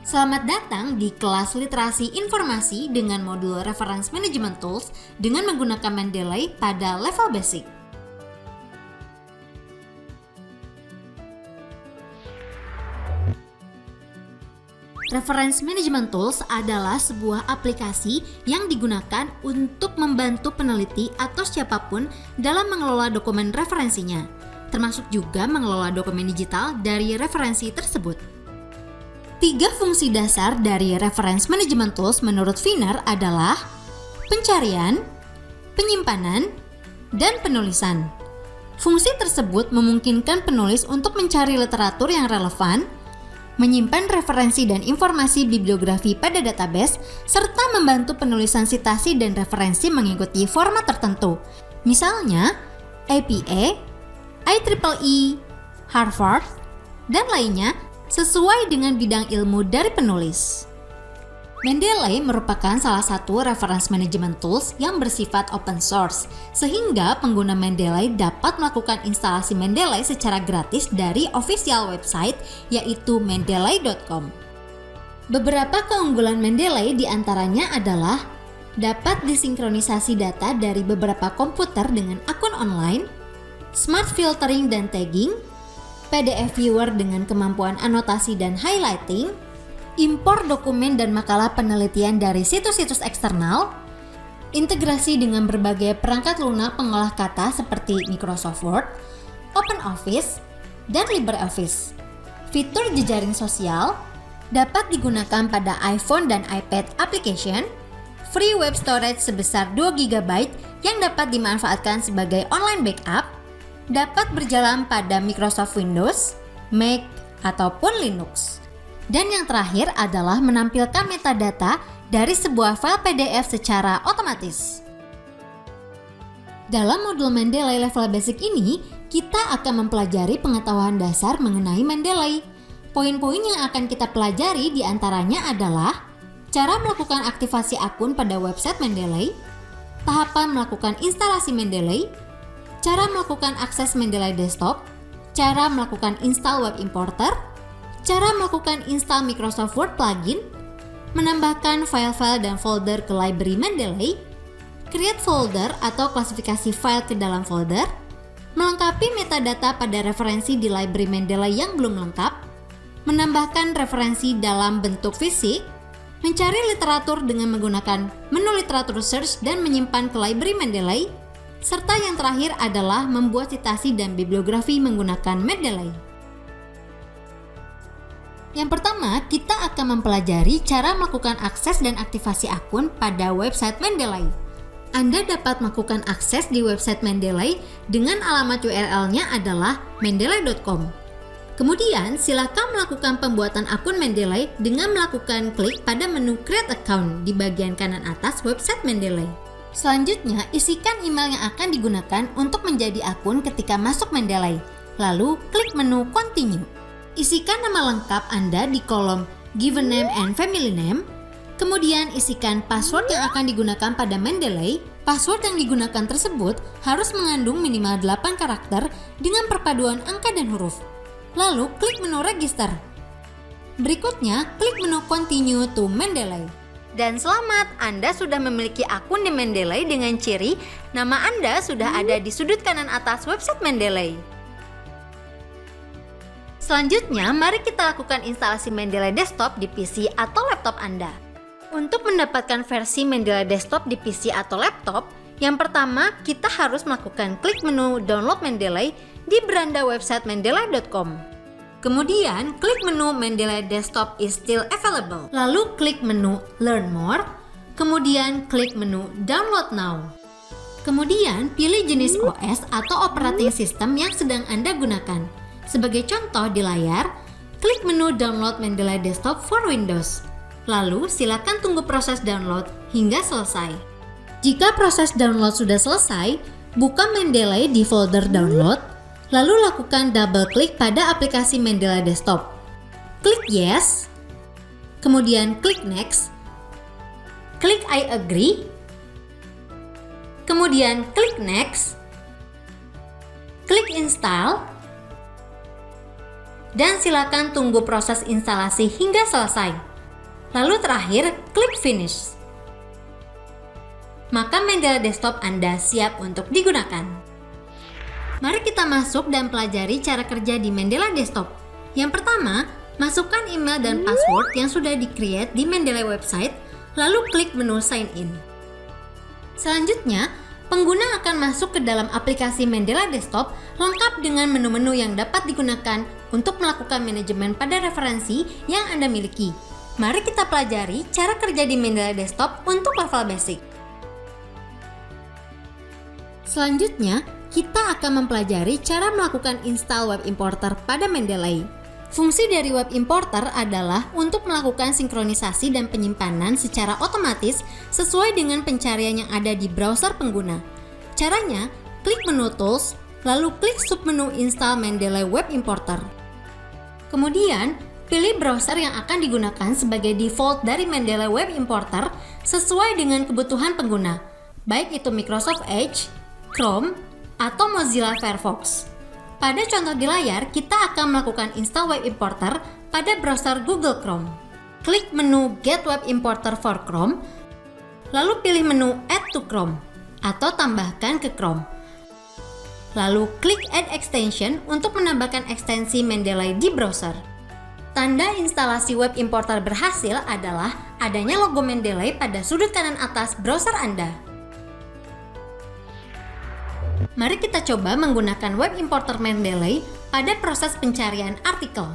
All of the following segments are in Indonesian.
Selamat datang di kelas literasi informasi dengan modul Reference Management Tools dengan menggunakan Mendeley pada level basic. Reference Management Tools adalah sebuah aplikasi yang digunakan untuk membantu peneliti atau siapapun dalam mengelola dokumen referensinya, termasuk juga mengelola dokumen digital dari referensi tersebut. 3 fungsi dasar dari Reference Management Tools menurut Wiener adalah pencarian, penyimpanan, dan penulisan. Fungsi tersebut memungkinkan penulis untuk mencari literatur yang relevan, menyimpan referensi dan informasi bibliografi pada database, serta membantu penulisan sitasi dan referensi mengikuti format tertentu. Misalnya, APA, IEEE, Harvard, dan lainnya sesuai dengan bidang ilmu dari penulis. Mendeley merupakan salah satu reference management tools yang bersifat open source, sehingga pengguna Mendeley dapat melakukan instalasi Mendeley secara gratis dari official website yaitu mendeley.com. Beberapa keunggulan Mendeley diantaranya adalah dapat disinkronisasi data dari beberapa komputer dengan akun online, smart filtering dan tagging, PDF viewer dengan kemampuan anotasi dan highlighting, impor dokumen dan makalah penelitian dari situs-situs eksternal, integrasi dengan berbagai perangkat lunak pengolah kata seperti Microsoft Word, OpenOffice, dan LibreOffice. Fitur jejaring sosial dapat digunakan pada iPhone dan iPad application, free web storage sebesar 2 GB yang dapat dimanfaatkan sebagai online backup, dapat berjalan pada Microsoft Windows, Mac, ataupun Linux. Dan yang terakhir adalah menampilkan metadata dari sebuah file PDF secara otomatis. Dalam modul Mendeley level basic ini, kita akan mempelajari pengetahuan dasar mengenai Mendeley. Poin-poin yang akan kita pelajari diantaranya adalah cara melakukan aktivasi akun pada website Mendeley, tahapan melakukan instalasi Mendeley, cara melakukan akses Mendeley Desktop, cara melakukan install web importer, cara melakukan install Microsoft Word plugin, menambahkan file-file dan folder ke library Mendeley, create folder atau klasifikasi file ke dalam folder, melengkapi metadata pada referensi di library Mendeley yang belum lengkap, menambahkan referensi dalam bentuk fisik, mencari literatur dengan menggunakan menu literatur search dan menyimpan ke library Mendeley, serta yang terakhir adalah membuat sitasi dan bibliografi menggunakan Mendeley. Yang pertama, kita akan mempelajari cara melakukan akses dan aktivasi akun pada website Mendeley. Anda dapat melakukan akses di website Mendeley dengan alamat URL-nya adalah mendeley.com. Kemudian, silakan melakukan pembuatan akun Mendeley dengan melakukan klik pada menu Create Account di bagian kanan atas website Mendeley. Selanjutnya, isikan email yang akan digunakan untuk menjadi akun ketika masuk Mendeley. Lalu, klik menu Continue. Isikan nama lengkap Anda di kolom Given Name and Family Name. Kemudian, isikan password yang akan digunakan pada Mendeley. Password yang digunakan tersebut harus mengandung minimal 8 karakter dengan perpaduan angka dan huruf. Lalu, klik menu Register. Berikutnya, klik menu Continue to Mendeley. Dan selamat, Anda sudah memiliki akun di Mendeley dengan ciri nama Anda sudah ada di sudut kanan atas website Mendeley. Selanjutnya, mari kita lakukan instalasi Mendeley Desktop di PC atau laptop Anda. Untuk mendapatkan versi Mendeley Desktop di PC atau laptop, yang pertama kita harus melakukan klik menu Download Mendeley di beranda website mendeley.com. Kemudian, klik menu Mendeley Desktop is still available. Lalu klik menu Learn More. Kemudian klik menu Download Now. Kemudian, pilih jenis OS atau operating system yang sedang Anda gunakan. Sebagai contoh di layar, klik menu Download Mendeley Desktop for Windows. Lalu, silakan tunggu proses download hingga selesai. Jika proses download sudah selesai, buka Mendeley di folder download. Lalu lakukan double klik pada aplikasi Mendeley Desktop. Klik Yes, kemudian klik Next, klik I agree, kemudian klik Next, klik Install, dan silakan tunggu proses instalasi hingga selesai. Lalu terakhir, klik Finish. Maka Mendeley Desktop Anda siap untuk digunakan. Mari kita masuk dan pelajari cara kerja di Mendeley Desktop. Yang pertama, masukkan email dan password yang sudah di-create di Mendeley website, lalu klik menu Sign In. Selanjutnya, pengguna akan masuk ke dalam aplikasi Mendeley Desktop lengkap dengan menu-menu yang dapat digunakan untuk melakukan manajemen pada referensi yang Anda miliki. Mari kita pelajari cara kerja di Mendeley Desktop untuk level basic. Selanjutnya, kita akan mempelajari cara melakukan install web importer pada Mendeley. Fungsi dari web importer adalah untuk melakukan sinkronisasi dan penyimpanan secara otomatis sesuai dengan pencarian yang ada di browser pengguna. Caranya, klik menu Tools, lalu klik submenu Install Mendeley Web Importer. Kemudian, pilih browser yang akan digunakan sebagai default dari Mendeley Web Importer sesuai dengan kebutuhan pengguna, baik itu Microsoft Edge, Chrome, atau Mozilla Firefox. Pada contoh di layar, kita akan melakukan install web importer pada browser Google Chrome. Klik menu Get Web Importer for Chrome, lalu pilih menu Add to Chrome atau tambahkan ke Chrome. Lalu klik Add Extension untuk menambahkan ekstensi Mendeley di browser. Tanda instalasi web importer berhasil adalah adanya logo Mendeley pada sudut kanan atas browser Anda. Mari kita coba menggunakan web importer Mendeley pada proses pencarian artikel.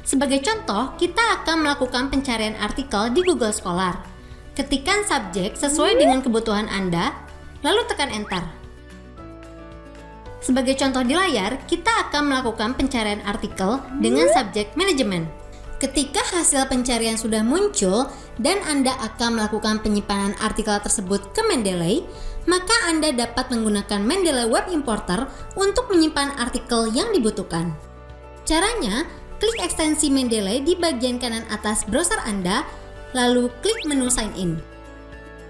Sebagai contoh, kita akan melakukan pencarian artikel di Google Scholar. Ketikkan subjek sesuai dengan kebutuhan Anda, lalu tekan Enter. Sebagai contoh di layar, kita akan melakukan pencarian artikel dengan subjek manajemen. Ketika hasil pencarian sudah muncul dan Anda akan melakukan penyimpanan artikel tersebut ke Mendeley, maka Anda dapat menggunakan Mendeley Web Importer untuk menyimpan artikel yang dibutuhkan. Caranya, klik ekstensi Mendeley di bagian kanan atas browser Anda, lalu klik menu Sign In.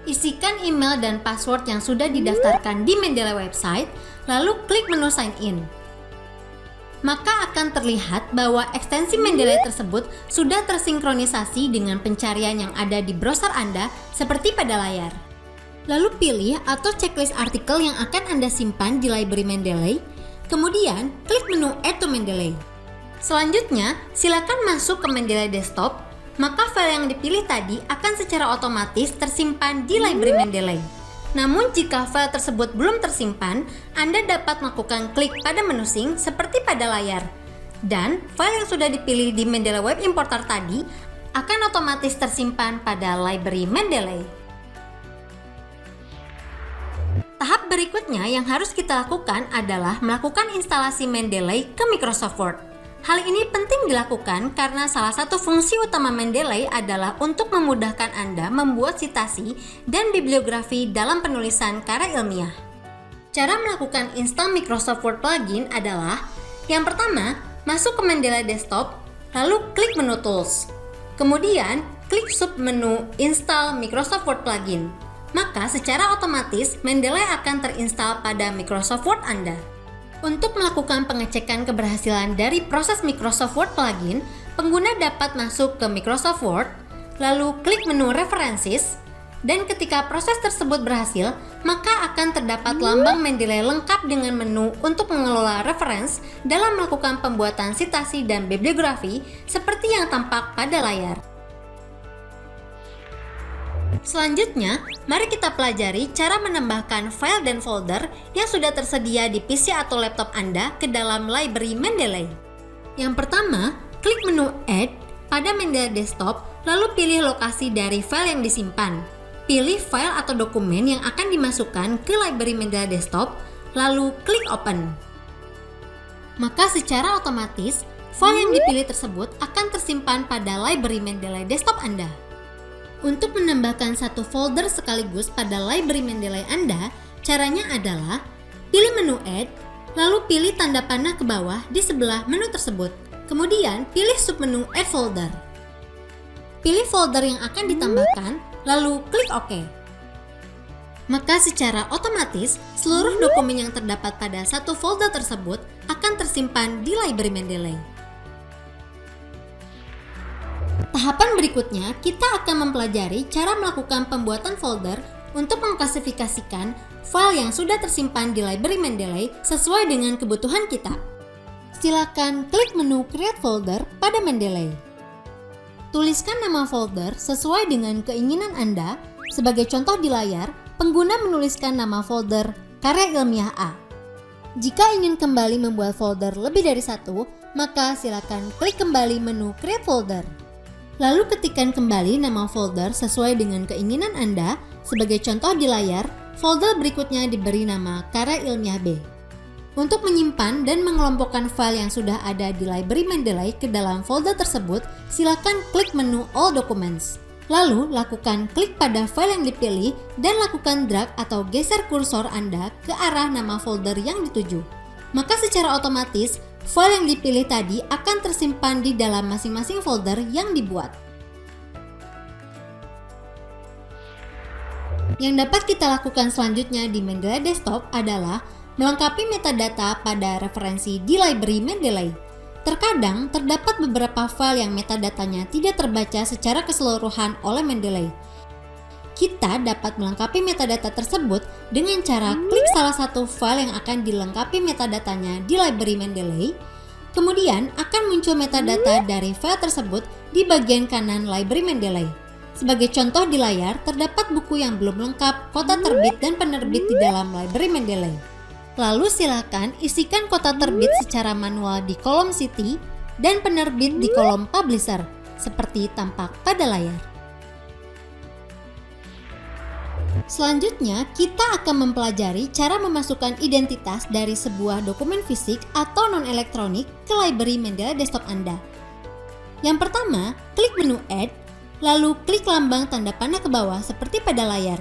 Isikan email dan password yang sudah didaftarkan di Mendeley website, lalu klik menu Sign In. Maka akan terlihat bahwa ekstensi Mendeley tersebut sudah tersinkronisasi dengan pencarian yang ada di browser Anda seperti pada layar. Lalu pilih atau checklist artikel yang akan Anda simpan di library Mendeley, kemudian klik menu Add to Mendeley. Selanjutnya, silakan masuk ke Mendeley Desktop, maka file yang dipilih tadi akan secara otomatis tersimpan di library Mendeley. Namun jika file tersebut belum tersimpan, Anda dapat melakukan klik pada menu Sync seperti pada layar. Dan file yang sudah dipilih di Mendeley Web Importer tadi akan otomatis tersimpan pada library Mendeley. Tahap berikutnya yang harus kita lakukan adalah melakukan instalasi Mendeley ke Microsoft Word. Hal ini penting dilakukan karena salah satu fungsi utama Mendeley adalah untuk memudahkan Anda membuat citasi dan bibliografi dalam penulisan karya ilmiah. Cara melakukan install Microsoft Word plugin adalah: yang pertama, masuk ke Mendeley Desktop, lalu klik menu Tools. Kemudian, klik submenu Install Microsoft Word plugin. Maka secara otomatis Mendeley akan terinstall pada Microsoft Word Anda. Untuk melakukan pengecekan keberhasilan dari proses Microsoft Word plugin, pengguna dapat masuk ke Microsoft Word, lalu klik menu References, dan ketika proses tersebut berhasil, maka akan terdapat lambang Mendeley lengkap dengan menu untuk mengelola reference dalam melakukan pembuatan sitasi dan bibliografi seperti yang tampak pada layar. Selanjutnya, mari kita pelajari cara menambahkan file dan folder yang sudah tersedia di PC atau laptop Anda ke dalam library Mendeley. Yang pertama, klik menu Add pada Mendeley Desktop, lalu pilih lokasi dari file yang disimpan. Pilih file atau dokumen yang akan dimasukkan ke library Mendeley Desktop, lalu klik Open. Maka secara otomatis, file yang dipilih tersebut akan tersimpan pada library Mendeley Desktop Anda. Untuk menambahkan satu folder sekaligus pada library Mendeley Anda, caranya adalah pilih menu Add, lalu pilih tanda panah ke bawah di sebelah menu tersebut. Kemudian pilih submenu Add Folder. Pilih folder yang akan ditambahkan, lalu klik OK. Maka secara otomatis, seluruh dokumen yang terdapat pada satu folder tersebut akan tersimpan di library Mendeley. Tahapan berikutnya, kita akan mempelajari cara melakukan pembuatan folder untuk mengklasifikasikan file yang sudah tersimpan di library Mendeley sesuai dengan kebutuhan kita. Silakan klik menu Create Folder pada Mendeley. Tuliskan nama folder sesuai dengan keinginan Anda. Sebagai contoh di layar, pengguna menuliskan nama folder karya ilmiah A. Jika ingin kembali membuat folder lebih dari satu, maka silakan klik kembali menu Create Folder. Lalu ketikkan kembali nama folder sesuai dengan keinginan Anda. Sebagai contoh di layar, folder berikutnya diberi nama karya ilmiah B. Untuk menyimpan dan mengelompokkan file yang sudah ada di library Mendeley ke dalam folder tersebut, silakan klik menu All Documents. Lalu, lakukan klik pada file yang dipilih dan lakukan drag atau geser kursor Anda ke arah nama folder yang dituju. Maka secara otomatis, file yang dipilih tadi akan tersimpan di dalam masing-masing folder yang dibuat. Yang dapat kita lakukan selanjutnya di Mendeley Desktop adalah melengkapi metadata pada referensi di library Mendeley. Terkadang terdapat beberapa file yang metadatanya tidak terbaca secara keseluruhan oleh Mendeley. Kita dapat melengkapi metadata tersebut dengan cara klik salah satu file yang akan dilengkapi metadatanya di library Mendeley. Kemudian akan muncul metadata dari file tersebut di bagian kanan library Mendeley. Sebagai contoh di layar, terdapat buku yang belum lengkap, kota terbit dan penerbit di dalam library Mendeley. Lalu silakan isikan kota terbit secara manual di kolom City dan penerbit di kolom Publisher, seperti tampak pada layar. Selanjutnya, kita akan mempelajari cara memasukkan identitas dari sebuah dokumen fisik atau non-elektronik ke library Mendeley Desktop Anda. Yang pertama, klik menu Add, lalu klik lambang tanda panah ke bawah seperti pada layar.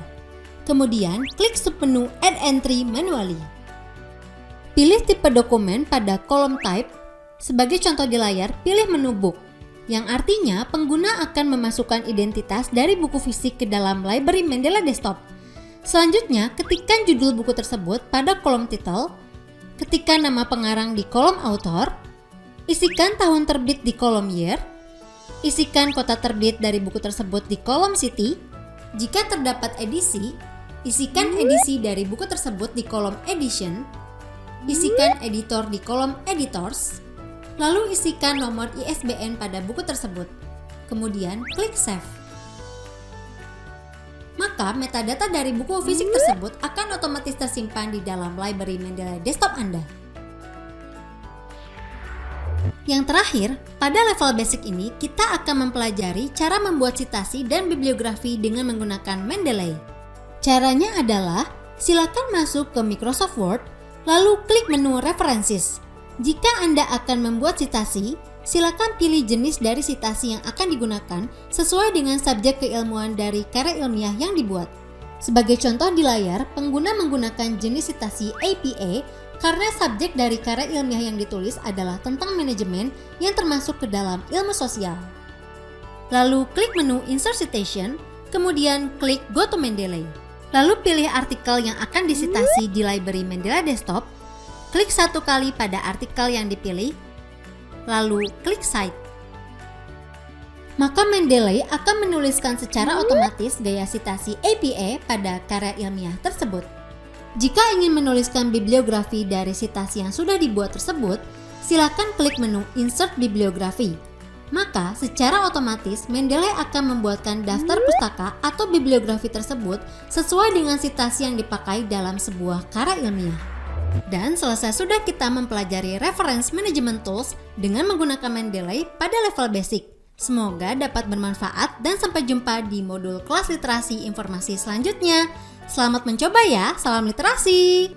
Kemudian, klik submenu Add Entry Manually. Pilih tipe dokumen pada kolom Type. Sebagai contoh di layar, pilih menu Book, yang artinya pengguna akan memasukkan identitas dari buku fisik ke dalam library Mendeley Desktop. Selanjutnya, ketikkan judul buku tersebut pada kolom title, ketikkan nama pengarang di kolom author, isikan tahun terbit di kolom year, isikan kota terbit dari buku tersebut di kolom city. Jika terdapat edisi, isikan edisi dari buku tersebut di kolom edition, isikan editor di kolom editors, lalu isikan nomor ISBN pada buku tersebut. Kemudian klik Save. Maka metadata dari buku fisik tersebut akan otomatis tersimpan di dalam library Mendeley Desktop Anda. Yang terakhir, pada level basic ini kita akan mempelajari cara membuat sitasi dan bibliografi dengan menggunakan Mendeley. Caranya adalah, silakan masuk ke Microsoft Word, lalu klik menu References. Jika Anda akan membuat sitasi, silakan pilih jenis dari sitasi yang akan digunakan sesuai dengan subjek keilmuan dari karya ilmiah yang dibuat. Sebagai contoh di layar, pengguna menggunakan jenis sitasi APA karena subjek dari karya ilmiah yang ditulis adalah tentang manajemen yang termasuk ke dalam ilmu sosial. Lalu klik menu Insert Citation, kemudian klik Go to Mendeley. Lalu pilih artikel yang akan disitasi di library Mendeley Desktop, klik satu kali pada artikel yang dipilih, lalu klik Cite. Maka Mendeley akan menuliskan secara otomatis gaya sitasi APA pada karya ilmiah tersebut. Jika ingin menuliskan bibliografi dari sitasi yang sudah dibuat tersebut, silakan klik menu Insert Bibliografi. Maka secara otomatis Mendeley akan membuatkan daftar pustaka atau bibliografi tersebut sesuai dengan sitasi yang dipakai dalam sebuah karya ilmiah. Dan selesai sudah kita mempelajari Reference Management Tools dengan menggunakan Mendeley pada level basic. Semoga dapat bermanfaat dan sampai jumpa di modul kelas literasi informasi selanjutnya. Selamat mencoba ya, salam literasi!